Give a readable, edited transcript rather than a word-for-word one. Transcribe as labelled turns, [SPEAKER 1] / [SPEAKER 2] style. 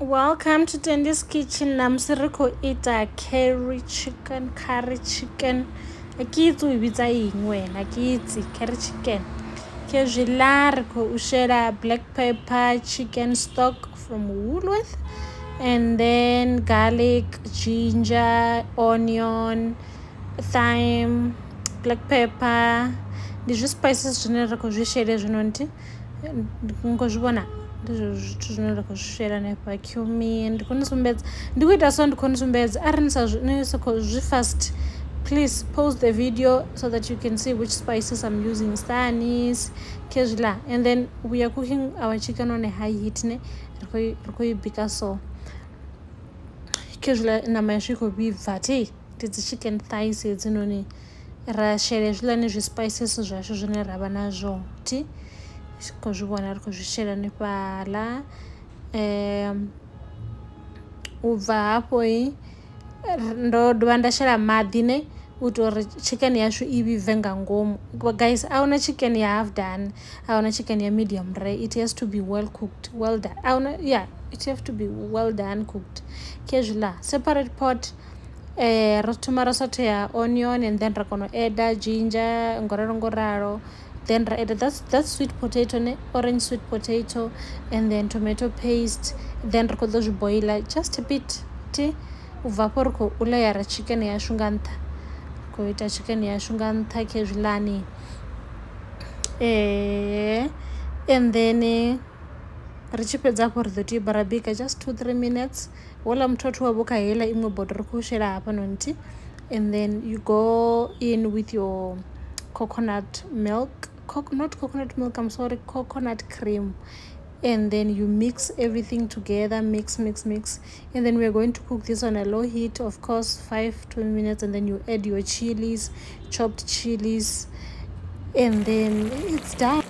[SPEAKER 1] Welcome to Tendy's Kitchen. Namsiriko ita curry chicken. Akitsu ibitsa ingwe, akitsi curry chicken. Kejilariko ushera black pepper chicken stock from Woolworth, and then garlic, ginger, onion, thyme, black pepper. These spices generiko zvishere zvinonti ngozvibona ndizvo zvithu zvinoda kuzvishera nevacumin ndikuita so ndikunisumbeedza zvi-fast. Please pause the video so that you can see which spices I'm using. Stanis kezvila, and then we are cooking our chicken on a high heat ne rikoibika so kezvila nyama yasvikobibva tidzi chicken thighs edzinoni rashere zvila nezvispices zvacho zvine rava nazvo kozvibona ari kuzvishera nepala. Ubva hapo ndodova ndashera madhi ne utori chicken yacho ibibve ngomu. Guys, auna chicken ya half done, auna chicken ya medium rare. It has to be well cooked, well done. It have to be well done cooked. Kezvila separate pot, rotuma rosato ya onion, and then rakono add ginger ngoraro. Then that's sweet potato ne, orange sweet potato, and then tomato paste. Then rako boiler just a bit uvaporko ulayara chicken yashunganta koita chicken yashunganta kezvilani and then richipedzapo rizoti barabika just 2-3 minutes. Wala mtoto waboka hela imwe bodo kushera hapa nonti, and then you go in with your coconut cream, and then you mix everything together, mix, and then we're going to cook this on a low heat, of course, 5-20 minutes, and then you add your chilies, chopped chilies, and then it's done.